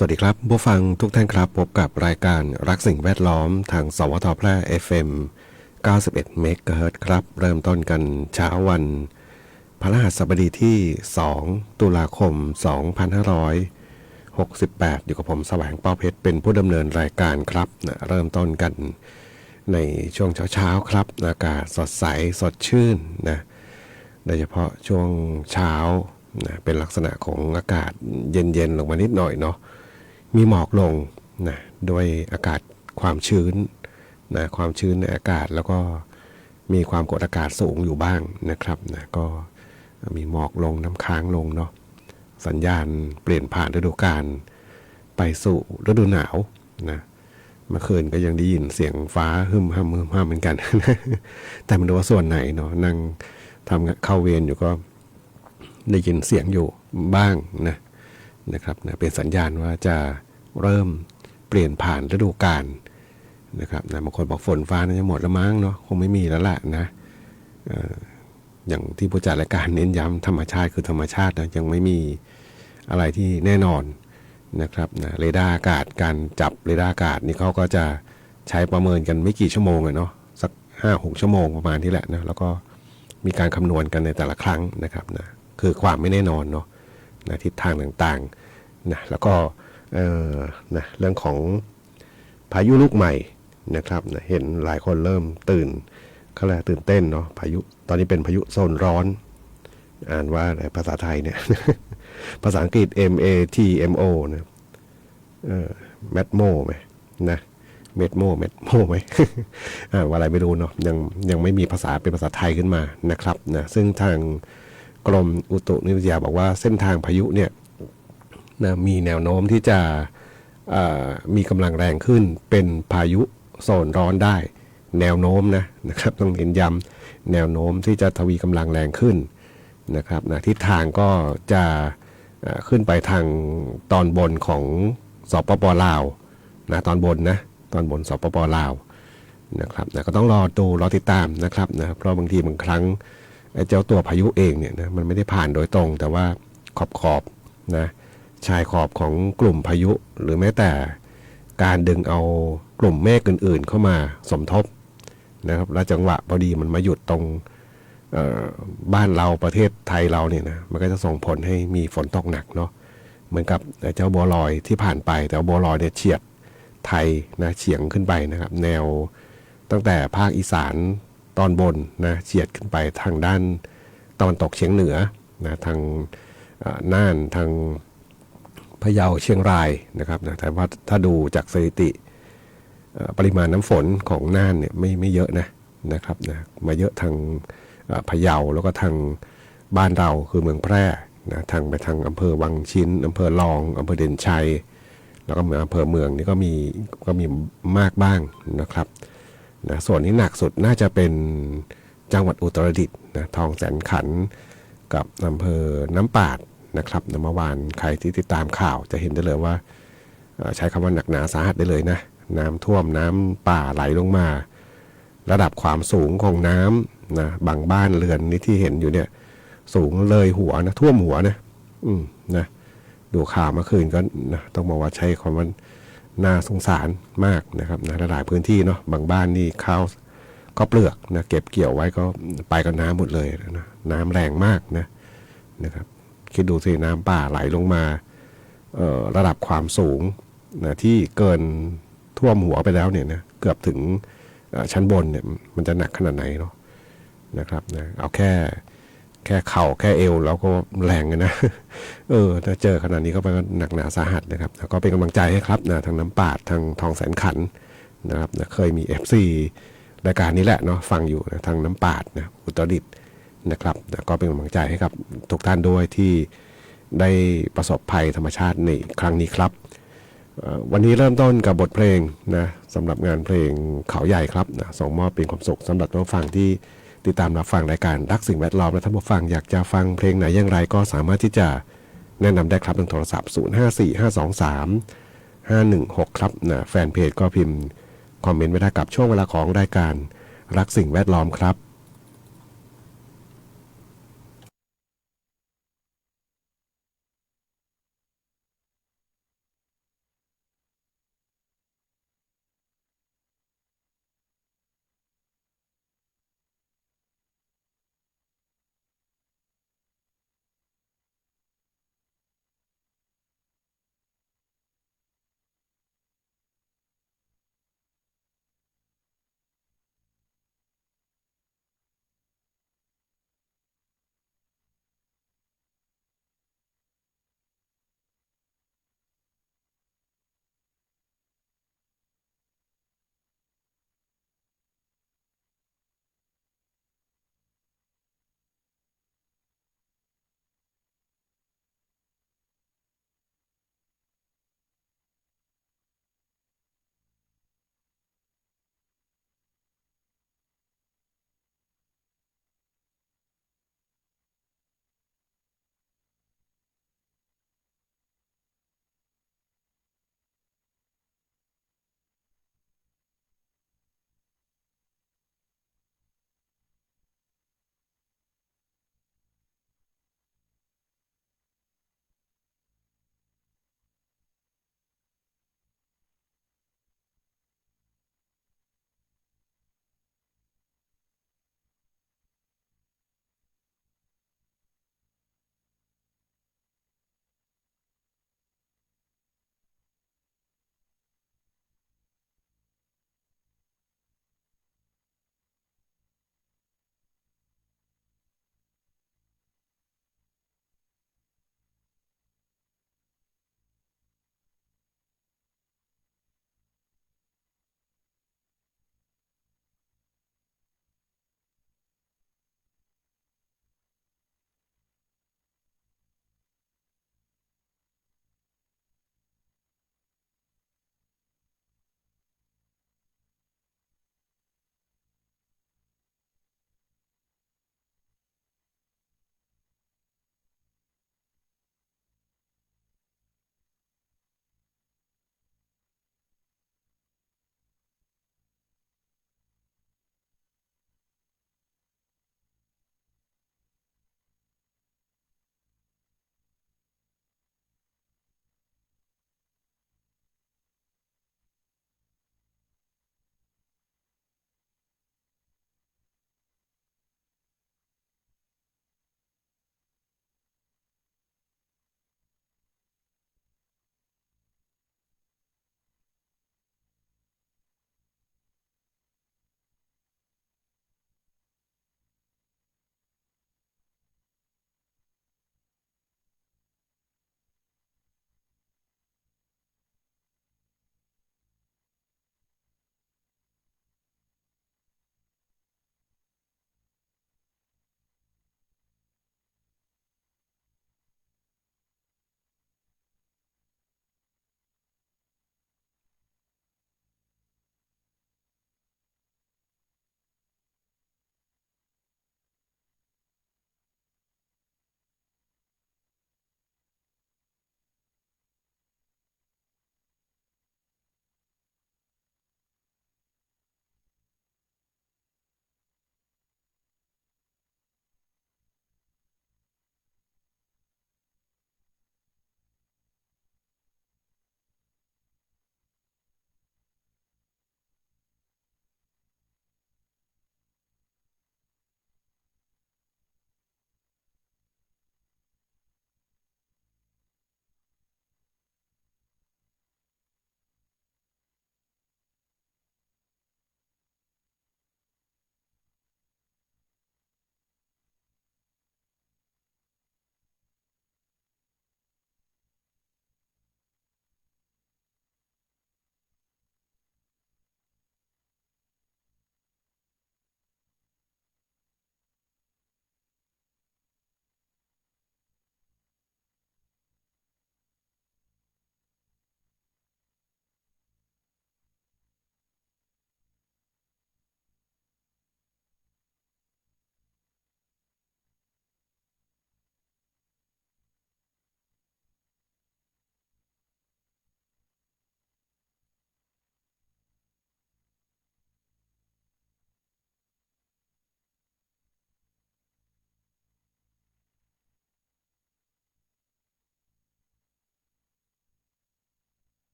สวัสดีครับผู้ฟังทุกท่านครับพบกับรายการรักสิ่งแวดล้อมทางสวทแพร่ FM 91 เมกะเฮิรตซ์ครับเริ่มต้นกันเช้าวันพฤหัสบดีที่2ตุลาคม2568อยู่กับผมแสวงเป้าเพชรเป็นผู้ดำเนินรายการครับนะเริ่มต้นกันในช่วงเช้าๆครับอากาศสดใสสดชื่นนะโดยเฉพาะช่วงเช้านะเป็นลักษณะของอากาศเย็นๆลงมานิดหน่อยเนาะมีหมอกลงนะด้วยอากาศความชื้นนะความชื้นในอากาศแล้วก็มีความกดอากาศสูงอยู่บ้างนะครับนะก็มีหมอกลงน้ำค้างลงเนาะสัญญาณเปลี่ยนผ่านฤดูกาลไปสู่ฤดูหนาวนะเมื่อคืนก็ยังได้ยินเสียงฟ้าฮึมห้ามฮึมห้ามเหมือนกัน แต่ไม่รู้ว่าส่วนไหนเนาะนั่งทำเข้าเวรอยู่ก็ได้ยินเสียงอยู่บ้างนะครับนะเป็นสัญญาณว่าจะเริ่มเปลี่ยนผ่านฤดูกาลนะครับนะบางคนบอกฝนฟ้าน่าจะหมดแล้วมั้งเนาะคงไม่มีแล้วล่ะนะอย่างที่ผู้จัดรายการเน้นย้ำธรรมชาติคือธรรมชาตินะยังไม่มีอะไรที่แน่นอนนะครับนะเรดาร์อากาศการจับเรดาร์อากาศนี่เขาก็จะใช้ประเมินกันไม่กี่ชั่วโมงเนาะสัก 5-6 ชั่วโมงประมาณนี้แหละนะแล้วก็มีการคำนวณกันในแต่ละครั้งนะครับนะคือความไม่แน่นอนเนาะนะทิศทางต่างๆนะแล้วก็นะเรื่องของพายุลูกใหม่นะครับนะเห็นหลายคนเริ่มเขาเรียกตื่นเต้นเนาะพายุตอนนี้เป็นพายุโซนร้อนอ่านว่าภาษาไทยเนี่ย ภาษาอังกฤษ MATMO นะแมทโมไหมนะเมดโมไหม ว่าอะไรไม่รู้เนาะยังไม่มีภาษาเป็นภาษาไทยขึ้นมานะครับนะซึ่งทางกรมอุตุนิยมวิทยาบอกว่าเส้นทางพายุเนี่ยนะมีแนวโน้มที่จะมีกำลังแรงขึ้นเป็นพายุโซนร้อนได้แนวโน้มนะครับต้องเน้นย้ำแนวโน้มที่จะทวีกำลังแรงขึ้นนะครับนะทิศทางก็จะขึ้นไปทางตอนบนของสปป.ลาวนะตอนบนสปป.ลาวนะครับนะก็ต้องรอติดตามนะครับนะเพราะบางทีบางครั้งเจ้าตัวพายุเองเนี่ยนะมันไม่ได้ผ่านโดยตรงแต่ว่าขอบนะชายขอบของกลุ่มพายุหรือแม้แต่การดึงเอากลุ่มเมฆอื่นๆเข้ามาสมทบนะครับแล้วจังหวะพอดีมันมาหยุดตรงบ้านเราประเทศไทยเราเนี่ยนะมันก็จะส่งผลให้มีฝนตกหนักเนาะเหมือนกับเจ้าบัวลอยที่ผ่านไปแต่บัวลอยเนี่ยเฉียดไทยนะเฉียงขึ้นไปนะครับแนวตั้งแต่ภาคอีสานตอนบนนะเฉียดขึ้นไปทางด้านตะวันตกเฉียงเหนือนะทางน่านทางพะเยาเชียงรายนะครับนะแต่ว่าถ้าดูจากสถิติปริมาณน้ำฝนของน่านเนี่ยไม่เยอะนะครับนะมาเยอะทางพะเยาแล้วก็ทางบ้านเราคือเมืองแพร่นะทางไปทางอำเภอวังชิ้นอำเภอลองอำเภอเด่นชัยแล้วก็อำเภอเมืองนี่ก็มีมากบ้างนะครับนะส่วนที่หนักสุดน่าจะเป็นจังหวัดอุตรดิตถ์นะทองแสนขันกับอำเภอน้ำปาดนะครับเมื่อวานใครที่ติดตามข่าวจะเห็นได้เลยว่าใช้คำว่าหนักหนาสาหัสได้เลยนะน้ำท่วมน้ำป่าไหลลงมาระดับความสูงของน้ำนะบางบ้านเรือนนี่ที่เห็นอยู่เนี่ยสูงเลยหัวนะท่วมหัวนะดูข่าวเมื่อคืนก็นะต้องบอกว่าใช้คำว่าน่าสงสารมากนะครับนะหลายพื้นที่เนาะบางบ้านนี่ข้าวก็เปลือกนะเก็บเกี่ยวไว้ก็ไปกับน้ำหมดเลยนะน้ำแรงมากนะครับคิดดูสิน้ำป่าไหลลงมาระดับความสูงนะที่เกินท่วมหัวไปแล้วเนี่ยนะเกือบถึงชั้นบนเนี่ยมันจะหนักขนาดไหนเนาะนะครับนะเอาแค่เข่าแค่เอวแล้วก็แรงนะถ้าเจอขนาดนี้ก็เป็นหนักหนาสาหัสนะครับแล้วก็เป็นกำลังใจให้ครับนะทางน้ำปาดทางทองแสนขันนะครับนะเคยมี FC รายการนี้แหละเนาะฟังอยู่นะทางน้ำปาดนะอุตรดิตถ์นะครับนะก็เป็นกำลังใจให้กับทุกท่านด้วยที่ได้ประสบภัยธรรมชาติในครั้งนี้ครับวันนี้เริ่มต้นกับบทเพลงนะสำหรับงานเพลงเขาใหญ่ครับนะส่งมอบเป็นความสุขสำหรับผู้ฟังที่ติดตามรับฟังรายการรักสิ่งแวดล้อมและท่านผู้ฟังอยากจะฟังเพลงไหนอย่างไรก็สามารถที่จะแนะนำได้ครับทางโทรศัพท์0545235516ครับนะแฟนเพจก็พิมพ์คอมเมนต์ไว้ได้กับช่วงเวลาของรายการรักสิ่งแวดล้อมครับ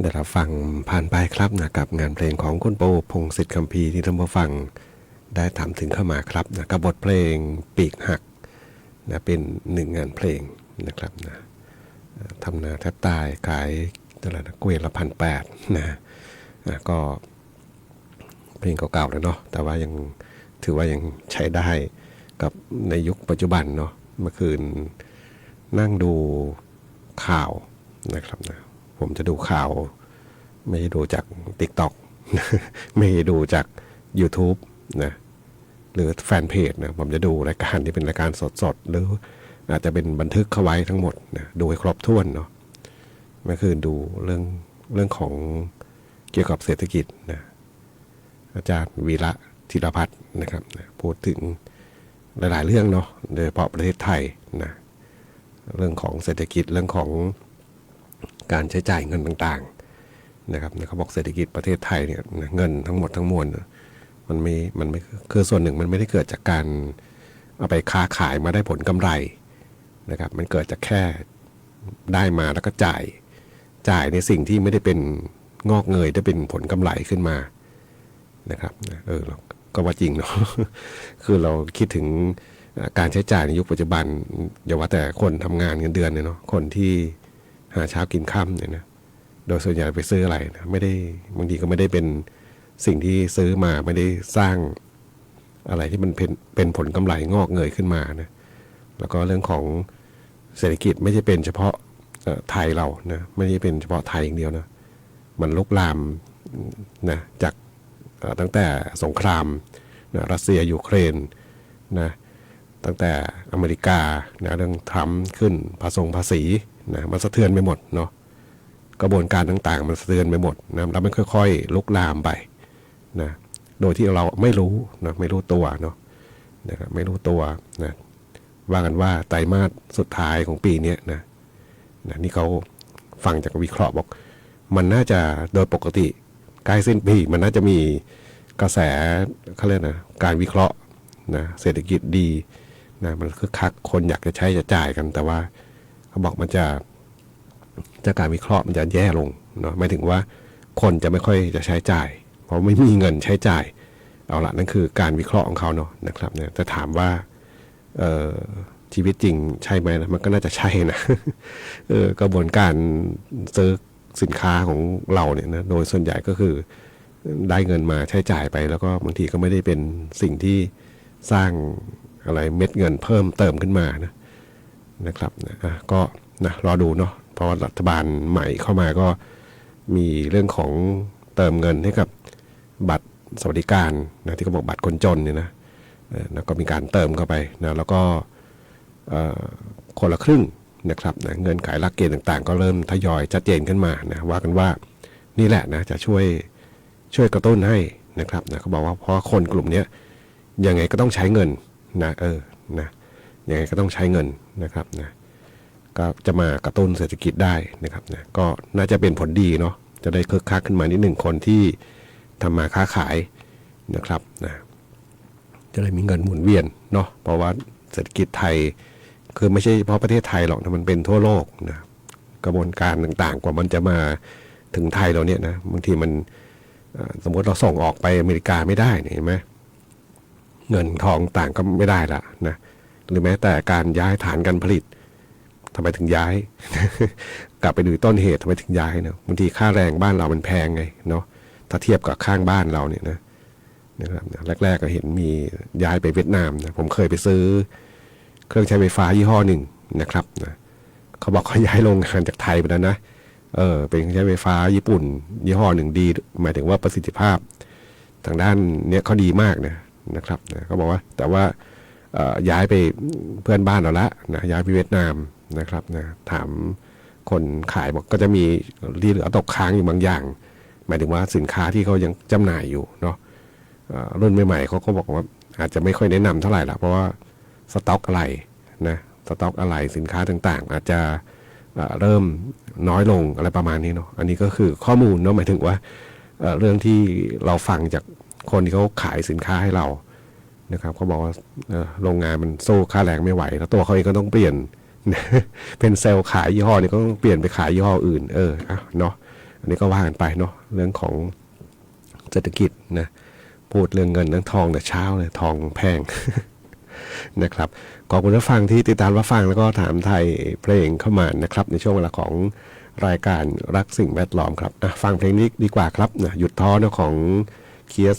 ได้รับฟังผ่านไปครับนะกับงานเพลงของคุณโปพงษ์สิทธิ์คัมภีร์ที่ท่านผู้ฟังได้ถามถึงเข้ามาครับนะกับบทเพลงปีกหักนะเป็นหนึ่งงานเพลงนะครับนะทำนาแทบตายขายตลาดเกวียนละ1,800นะก็เพลงเก่าๆเลยเนาะแต่ว่ายังถือว่ายังใช้ได้กับในยุคปัจจุบันเนาะเมื่อคืนนั่งดูข่าวนะครับนะผมจะดูข่าวไม่ได้ดูจาก TikTok ไม่ได้ดูจาก YouTube นะหรือแฟนเพจนะผมจะดูรายการที่เป็นรายการสดๆหรืออาจจะเป็นบันทึกเข้าไว้ทั้งหมดนะดูให้ครบถ้วนเนาะเมื่อคืนดูเรื่องของเกี่ยวกับเศรษฐกิจนะอาจารย์วีระธีรพัฒน์นะครับนะพูดถึงหลายๆเรื่องเนาะโดยเฉพาะประเทศไทยนะเรื่องของเศรษฐกิจเรื่องของการใช้จ่ายเงินต่างๆนะครับเขาบอกเศรษฐกิจประเทศไทยเนี่ยเงินทั้งหมดทั้งมวลมันไม่คือส่วนหนึ่งมันไม่ได้เกิดจากการเอาไปค้าขายมาได้ผลกำไรนะครับมันเกิดจากแค่ได้มาแล้วก็จ่ายในสิ่งที่ไม่ได้เป็นงอกเงยได้เป็นผลกำไรขึ้นมานะครับก็ว่าจริงเนาะ คือเราคิดถึงการใช้จ่ายในยุคปัจจุบันอย่าว่าแต่คนทำงานเงินเดือนเนี่ยเนาะคนที่หาเช้ากินค่ำเนี่ยนะโดยส่วนใหญ่ไปซื้ออะไรนะไม่ได้บางทีก็ไม่ได้เป็นสิ่งที่ซื้อมาไม่ได้สร้างอะไรที่มันเป็นผลกำไรงอกเงยขึ้นมานะแล้วก็เรื่องของเศรษฐกิจไม่ใช่เป็นเฉพาะไทยเรานะไม่ใช่เป็นเฉพาะไทยอย่างเดียวนะมันลุกลามนะจากตั้งแต่สงครามนะรัสเซียยูเครนนะตั้งแต่อเมริกานะเรื่องทรัมป์ขึ้นภาษีนะมันสะเทือนไปหมดเนาะกระบวนการต่างๆมันสะเทือนไปหมดนะแล้วมันค่อยๆลุกลามไปนะโดยที่เราไม่รู้นะไม่รู้ตัวเนาะนะครับไม่รู้ตัวนะว่ากันว่าไตรมาสสุดท้ายของปีนี้นะนี่เขาฟังจากวิเคราะห์บอกมันน่าจะโดยปกติใกล้สิ้นปีมันน่าจะมีกระแสเขาเรียกนะการวิเคราะห์นะเศรษฐกิจดีนะมันคึกคักคนอยากจะใช้จะจ่ายกันแต่ว่าเขาบอกมันจะการวิเคราะห์มันจะแย่ลงเนาะหมายถึงว่าคนจะไม่ค่อยจะใช้จ่ายเพราะไม่มีเงินใช้จ่ายเอาละนั่นคือการวิเคราะห์ของเขาเนาะนะครับเนี่ยแต่ถามว่าชีวิตจริงใช่ไหมนะมันก็น่าจะใช่นะ กระบวนการซื้อสินค้าของเราเนี่ยนะโดยส่วนใหญ่ก็คือได้เงินมาใช้จ่ายไปแล้วก็บางทีก็ไม่ได้เป็นสิ่งที่สร้างอะไรเม็ดเงินเพิ่มเติมขึ้นมานะครับก็นะรอดูเนาะเพราะว่ารัฐบาลใหม่เข้ามาก็มีเรื่องของเติมเงินให้กับบัตรสวัสดิการนะที่เขาบอกบัตรคนจนเนี่ยนะแล้วก็มีการเติมเข้าไปนะแล้วก็คนละครึ่งนะครับนะเงินขายหลักเกณฑ์ต่างๆก็เริ่มทยอยชัดเจนขึ้นมานะว่ากันว่านี่แหละนะจะช่วยกระตุ้นให้นะครับนะเขาบอกว่าเพราะคนกลุ่มนี้ยังไงก็ต้องใช้เงินนะนะยังไงก็ต้องใช้เงินนะครับนะก็จะมากระตุ้นเศรษฐกิจได้นะครับนะก็น่าจะเป็นผลดีเนาะจะได้คึกคักขึ้นมานิดหนึ่งคนที่ทำมาค้าขายนะครับนะจะได้มีเงินหมุนเวียนเนาะเพราะว่าเศรษฐกิจไทยคือไม่ใช่เฉพาะประเทศไทยหรอกนะมันเป็นทั่วโลกนะกระบวนการต่างๆกว่ามันจะมาถึงไทยเราเนี่ยนะบางทีมันสมมติเราส่งออกไปอเมริกาไม่ได้เห็นไหมเงินทองต่างก็ไม่ได้ละนะหรือแม้แต่การย้ายฐานการผลิตทำไมถึงย้าย กลับไปดูต้นเหตุทำไมถึงย้ายนะบางทีค่าแรงบ้านเรามันแพงไงเนาะถ้าเทียบกับข้างบ้านเราเนี่ยนะครับแรกๆก็เห็นมีย้ายไปเวียดนามนะผมเคยไปซื้อเครื่องใช้ไฟฟ้ายี่ห้อหนึ่งนะครับนะเขาบอกเขาย้ายโรงงานจากไทยไปแล้วนะเป็นเครื่องใช้ไฟฟ้าญี่ปุ่นยี่ห้อหนึ่งดีหมายถึงว่าประสิทธิภาพทางด้านเนี้ยเขาดีมากนะครับนะเขาบอกว่าแต่ว่าย้ายไปเพื่อนบ้านเราละนะย้ายไปเวียดนามนะครับนะถามคนขายบอกก็จะมีที่เหลือตกค้างอยู่บางอย่างหมายถึงว่าสินค้าที่เขายังจำหน่ายอยู่เนาะรุ่นใหม่ๆเขาก็บอกว่าอาจจะไม่ค่อยแนะนำเท่าไหร่ละเพราะว่าสต็อกอะไรนะสต็อกอะไรสินค้าต่างๆอาจจะเริ่มน้อยลงอะไรประมาณนี้เนาะอันนี้ก็คือข้อมูลเนาะหมายถึงว่าเรื่องที่เราฟังจากคนที่เขาขายสินค้าให้เรานะครับเขาบอกว่าโรงงานมันสู้ค่าแรงไม่ไหวแล้วตัวเขาเองก็ต้องเปลี่ยน เป็นเซลล์ขายยี่ห้อนี้ก็ต้องเปลี่ยนไปขายยี่ห้ออื่นเนาะ อันนี้ก็ว่ากันไปเนาะเรื่องของเศรษฐกิจนะพูดเรื่องเงินเรื่องทองแต่เช้าเลยทองแพง นะครับขอบคุณผู้ฟังที่ติดตามรับฟังแล้วก็ถามไทยเพลงเข้ามานะครับในช่วงเวลาของรายการรักสิ่งแวดล้อมครับฟังเพลงนี้ดีกว่าครับนะหยุดท้อนะของเคียส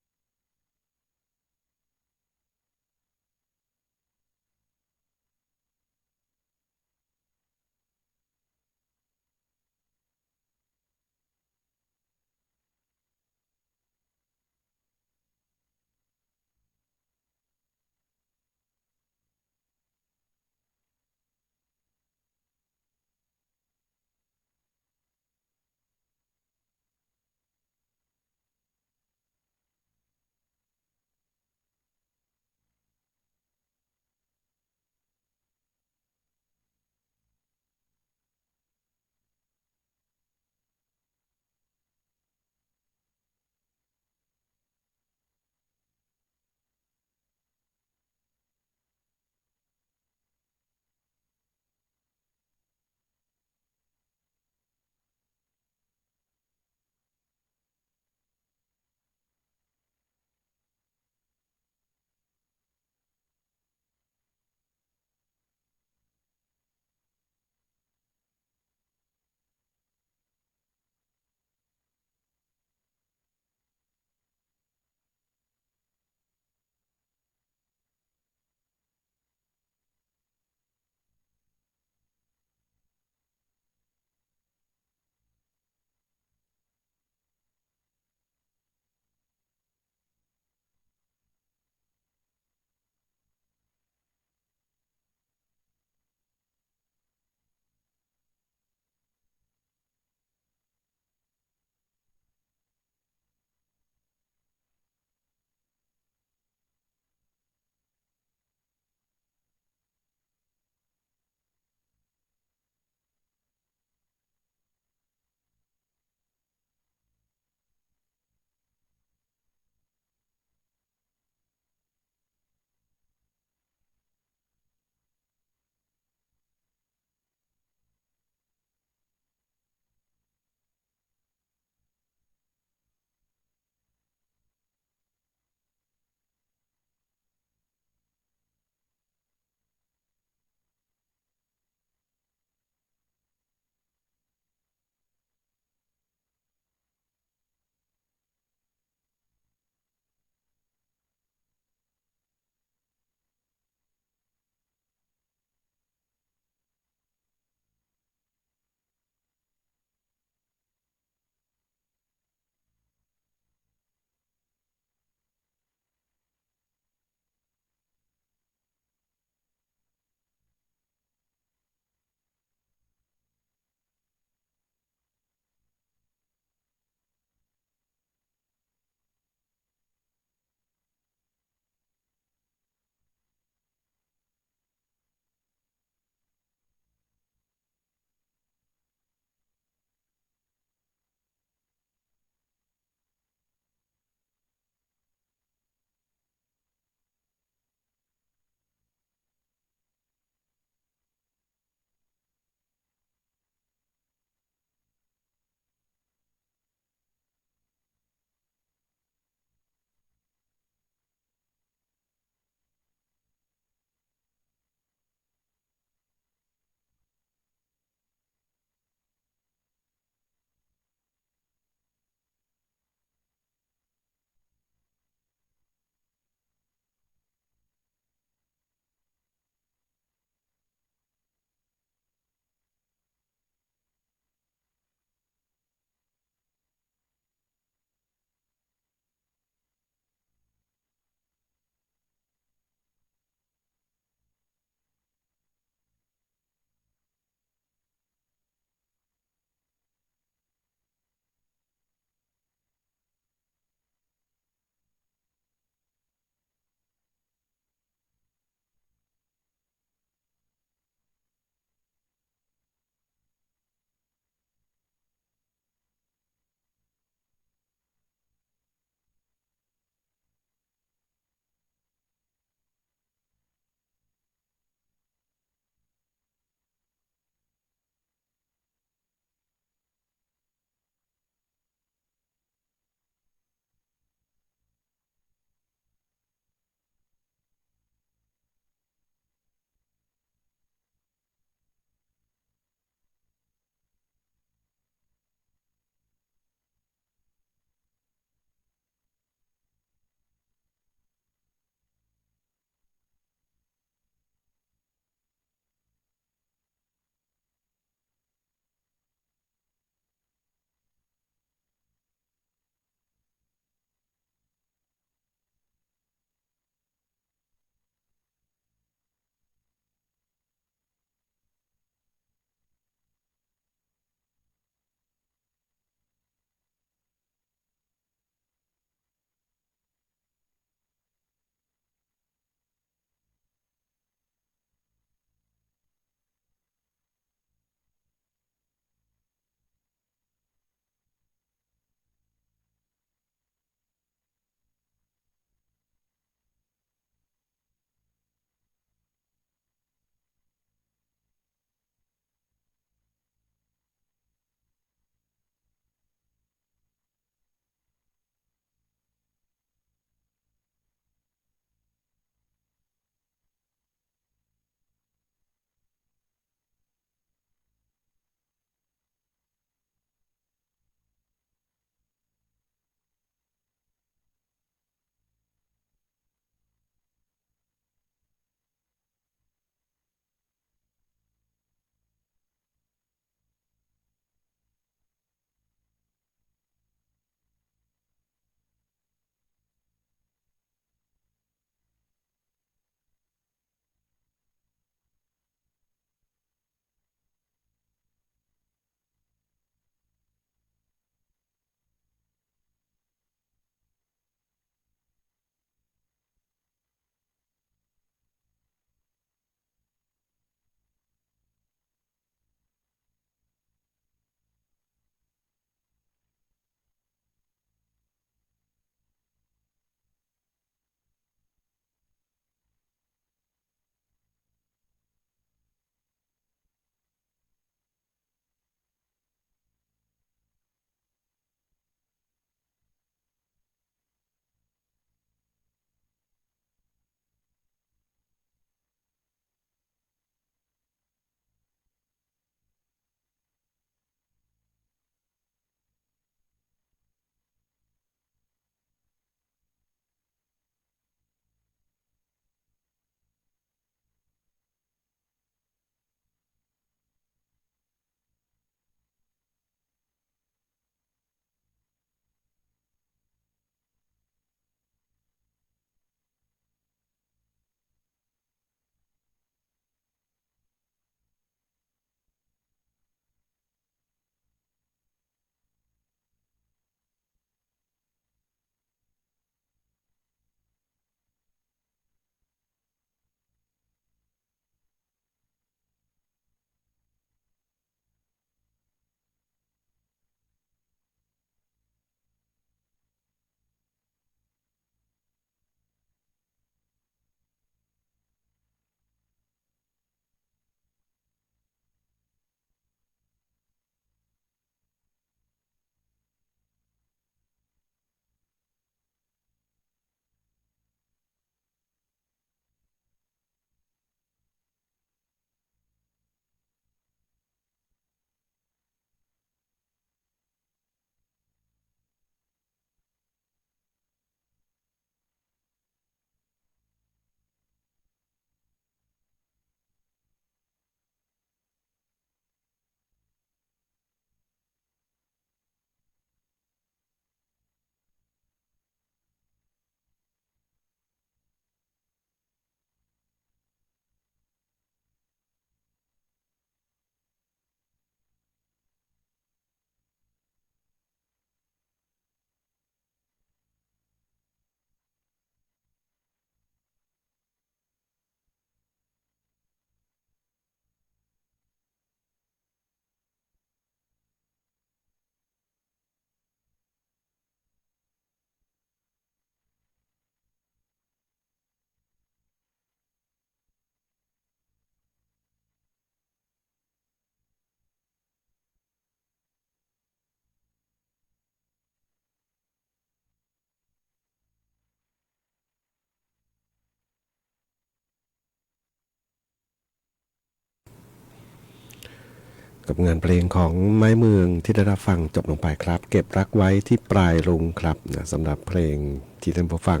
กับงานเพลงของไม้เมืองที่ได้รับฟังจบลงไปครับเก็บรักไว้ที่ปลายลุงครับนะสำหรับเพลงที่ท่านผู้ฟัง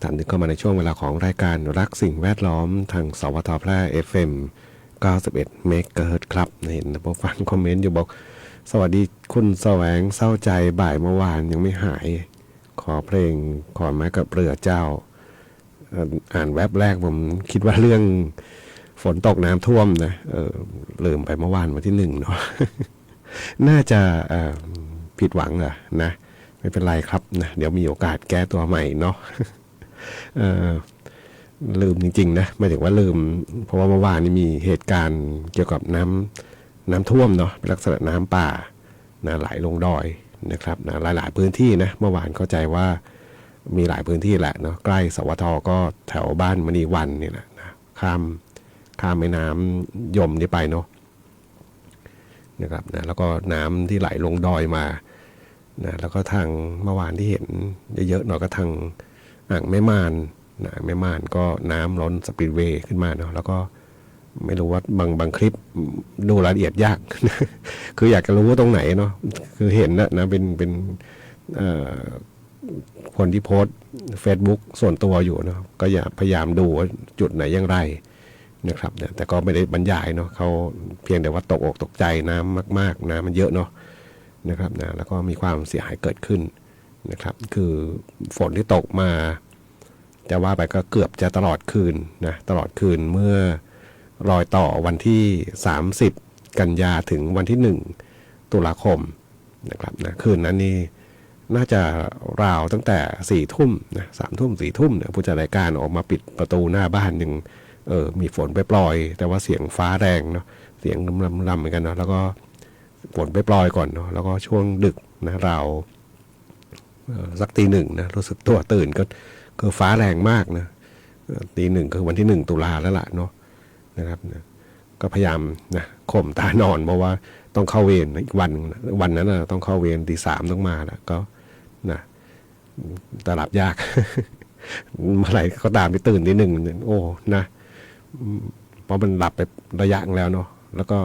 ท่านนึกเข้ามาในช่วงเวลาของรายการรักสิ่งแวดล้อมทางสวทแพร่ FM 91 เมกะเฮิรตซ์ครับเห็นท่านผู้ฟังคอมเมนต์อยู่บอกสวัสดีคุณแสวงเศร้าใจบ่ายเมื่อวานยังไม่หายขอเพลงขอไม้กับเรือเจ้าอ่านแว็บแรกผมคิดว่าเรื่องฝนตกน้ำท่วมนะลืมไปเมื่อวานวันที่1เนาะ น่าจะผิดหวังอะนะไม่เป็นไรครับนะเดี๋ยวมีโอกาสแก้ตัวใหม่เนาะ ลืมจริงๆนะหมายถึงว่าลืมเพราะว่าเมื่อวานนี้มีเหตุการณ์เกี่ยวกับน้ำท่วมเนาะเป็นลักษณะน้ำป่านะไหลลงดอยนะครับนะหลายๆพื้นที่นะเมื่อวานเข้าใจว่ามีหลายพื้นที่แหละเนาะใกล้สวทก็แถวบ้านมณีวันนี่แหละนะข้ามแม่น้ำยมนี่ไปเนาะนะครับนะแล้วก็น้ำที่ไหลลงดอยมานะแล้วก็ทางเมื่อวานที่เห็นเยอะๆหน่อยก็ทางอ่างแม่ม่านนะแม่ม่านก็น้ำล้นสปีดเวย์ขึ้นมาเนาะแล้วก็ไม่รู้ว่าบางคลิปดูรายละเอียดยาก คืออยากจะรู้ว่าตรงไหนเนาะคือเห็นนะเป็นคนที่โพสต์ Facebook ส่วนตัวอยู่เนาะก็อย่าพยายามดูว่าจุดไหนอย่างไรนะครับแต่ก็ไม่ได้บรรยายเนาะเขาเพียงแต่ว่าตกอกตกใจน้ำมากๆน้ำมันเยอะเนาะนะครับนะแล้วก็มีความเสียหายเกิดขึ้นนะครับคือฝนที่ตกมาจะว่าไปก็เกือบจะตลอดคืนนะตลอดคืนเมื่อรอยต่อวันที่30กันยาถึงวันที่1ตุลาคมนะครับนะคืนนั้นนี่น่าจะราวตั้งแต่4 ทุ่มนะ3 ทุ่ม4 ทุ่มเนี่ยผู้จัดรายการออกมาปิดประตูหน้าบ้านยังมีฝนไปปล่อยแต่ว่าเสียงฟ้าแรงเนาะเสียงลำเหมือนกันเนาะแล้วก็ฝนไปปล่อยก่อนเนาะแล้วก็ช่วงดึกนะราวสักตี 1นะรู้สึกตัวตื่นก็คือฟ้าแรงมากนะตี 1คือวันที่1ตุลาแล้วล่ะเนาะนะครับนะก็พยายามนะข่มตานอนเพราะว่าต้องเข้าเวรอีกวันนั้นนะต้องเข้าเวรตี 3ต้องมาแล้วก็นะแต่หลับยาก เมื่อไหร่ก็ตามไปตื่นตี 1โอ้นะเพราะมันหลับไประยะแล้วเนาะแล้วก็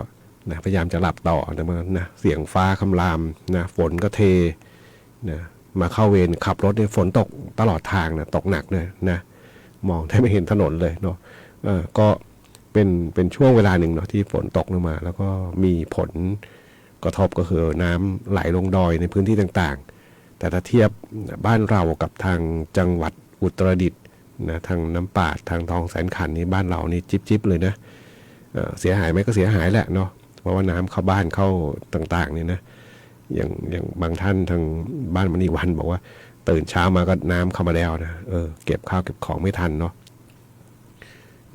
นะพยายามจะหลับต่อแต่มันนะเสียงฟ้าคำรามนะฝนก็เทนะมาเข้าเวรขับรถเนี่ยฝนตกตลอดทางนะตกหนักเลยนะมองแทบไม่เห็นถนนเลยเนาะก็เป็นช่วงเวลาหนึ่งเนาะที่ฝนตกลงมาแล้วก็มีผลกระทบก็คือน้ำไหลลงดอยในพื้นที่ต่างๆแต่ถ้าเทียบบ้านเรากับทางจังหวัดอุตรดิตถ์นะทางน้ำปาดทางทองแสนขันนี่บ้านเรานี่จิ๊บเลยนะเสียหายไหมก็เสียหายแหละเนาะเพราะว่าน้ำเข้าบ้านเข้าต่างๆนี่นะอย่างบางท่านทางบ้านมณีวันบอกว่าตื่นเช้ามาก็น้ำเข้ามาแล้วนะเก็บข้าวเก็บของไม่ทันเนาะ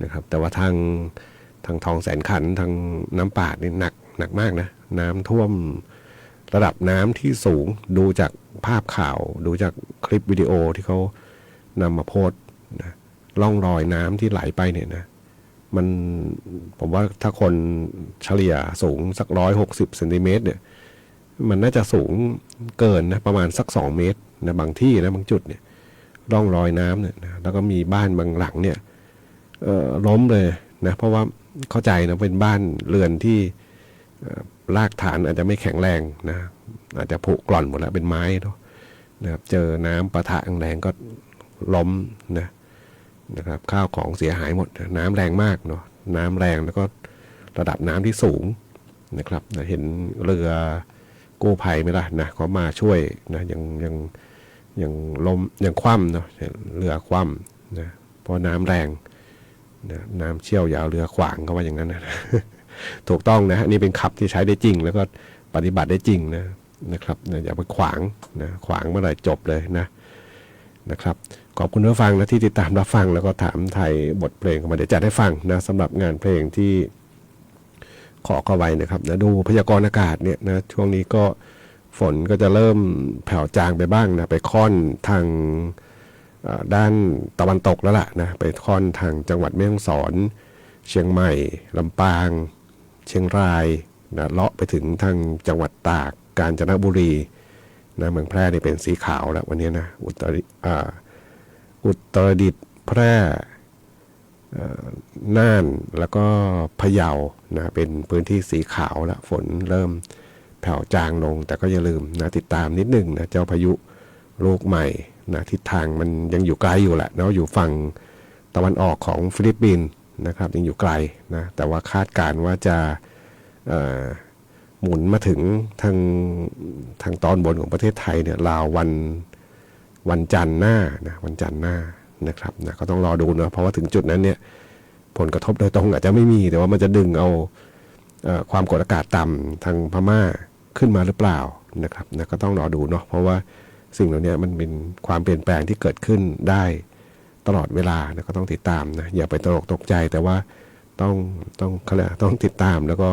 นะครับแต่ว่าทางทองแสนขันทางน้ำปาดนี่หนักมากนะน้ำท่วมระดับน้ำที่สูงดูจากภาพข่าวดูจากคลิปวิดีโอที่เขานำมาโพสต์นะล่องรอยน้ำที่ไหลไปเนี่ยนะมันผมว่าถ้าคนเฉลี่ยสูงสัก160เซนติเมตรเนี่ยมันน่าจะสูงเกินนะประมาณสัก2 เมตรนะบางที่นะบางจุดเนี่ยร่องรอยน้ำเนี่ยนะแล้วก็มีบ้านบางหลังเนี่ยล้มเลยนะเพราะว่าเข้าใจนะเป็นบ้านเรือนที่รากฐานอาจจะไม่แข็งแรงนะอาจจะผุกร่อนหมดแล้วเป็นไม้เนาะนะครับเจอน้ำปะทะแรงก็ล้มนะครับข้าวของเสียหายหมดน้ำแรงมากเนาะน้ำแรงแล้วก็ระดับน้ำที่สูงนะครับเห็นเรือกู้ภัยไหมล่ะนะเขามาช่วยนะยังล้มยังคว่ำเนาะเรือคว่ำนะเพราะน้ำแรงนะน้ำเชี่ยวยาวเรือขวางเขาว่าอย่างนั้นนะ ถูกต้องนะนี่เป็นคำที่ใช้ได้จริงแล้วก็ปฏิบัติได้จริงนะครับอย่าไปขวางนะขวางเมื่อไหร่จบเลยนะครับขอบคุณผู้ฟังนะที่ติดตามรับฟังแล้วก็ถามไทยบทเพลงเข้ามาเดี๋ยวจะได้ฟังนะสำหรับงานเพลงที่ขอเข้าไว้นะครับนะดูพยากรณ์อากาศเนี่ยนะช่วงนี้ก็ฝนก็จะเริ่มแผ่วจางไปบ้างนะไปค่อนทางด้านตะวันตกแล้วล่ะนะไปค่อนทางจังหวัดแม่ฮ่องสอนเชียงใหม่ลำปางเชียงรายนะเลาะไปถึงทางจังหวัดตากกาญจนบุรีนะเมืองแพร่นี่เป็นสีขาวแล้ววันนี้นะอุตรดิตถ์แพร่ น่านแล้วก็พะเยานะเป็นพื้นที่สีขาวแล้วฝนเริ่มแผ่วจางลงแต่ก็อย่าลืมนะติดตามนิดนึงนะเจ้าพายุลูกใหม่นะทิศทางมันยังอยู่ไกลอยู่แหละเนาะอยู่ฝั่งตะวันออกของฟิลิปปินส์นะครับยังอยู่ไกลนะแต่ว่าคาดการณ์ว่าจะหมุนมาถึงทางตอนบนของประเทศไทยเนี่ยราววันจันทร์หน้านะวันจันทร์หน้านะครับนะก็ต้องรอดูนะเพราะว่าถึงจุดนั้นเนี่ยผลกระทบโดยตรงอาจจะไม่มีแต่ว่ามันจะดึงเอาความกดอากาศต่ำทางพม่าขึ้นมาหรือเปล่านะครับนะก็ต้องรอดูเนาะเพราะว่าสิ่งเหล่านี้มันเป็นความเปลี่ยนแปลงที่เกิดขึ้นได้ตลอดเวลานะก็ต้องติดตามนะอย่าไปตกใจแต่ว่าต้องเขาเรียกต้องติดตามแล้วก็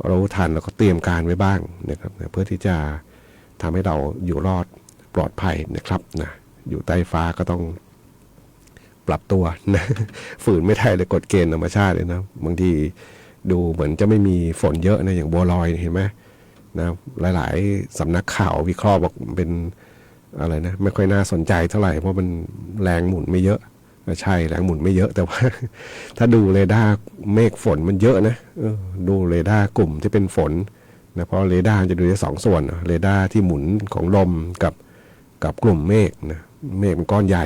รู้ทันแล้วก็เตรียมการไว้บ้างนะครับนะเพื่อที่จะทำให้เราอยู่รอดปลอดภัยนะครับนะอยู่ใต้ฟ้าก็ต้องปรับตัวนะฝืนไม่ได้เลยกฎเกณฑ์ธรรมชาติเลยนะบางทีดูเหมือนจะไม่มีฝนเยอะนะอย่างบัวลอยเห็นไหมนะหลายๆสำนักข่าววิเคราะห์บอกเป็นอะไรนะไม่ค่อยน่าสนใจเท่าไหร่เพราะมันแรงหมุนไม่เยอะใช่แรงหมุนไม่เยอะแต่ว่า ถ้าดูเรดาร์เมฆฝนมันเยอะนะดูเรดาร์กลุ่มที่เป็นฝนนะเพราะเรดาร์จะดูได้สองส่วนเรดาร์ที่หมุนของลมกับกลุ่มเมฆนะเมฆมันก้อนใหญ่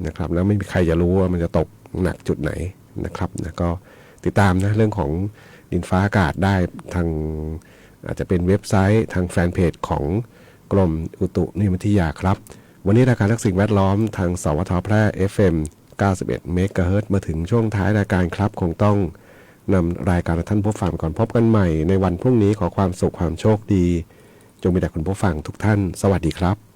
นะครับแล้วไม่มีใครจะรู้ว่ามันจะตกหนักจุดไหนนะครับนะก็ติดตามนะเรื่องของดินฟ้าอากาศได้ทางอาจจะเป็นเว็บไซต์ทางแฟนเพจของกรมอุตุนิยมวิทยาครับวันนี้รายการรักสิ่งแวดล้อมทางสวทแพร่ FM 91 เมกะเฮิรตซ์มาถึงช่วงท้ายรายการครับคงต้องนำรายการท่านผู้ฟังก่อนพบกันใหม่ในวันพรุ่งนี้ขอความสุขความโชคดีจงมีแต่คุณผู้ฟังทุกท่านสวัสดีครับ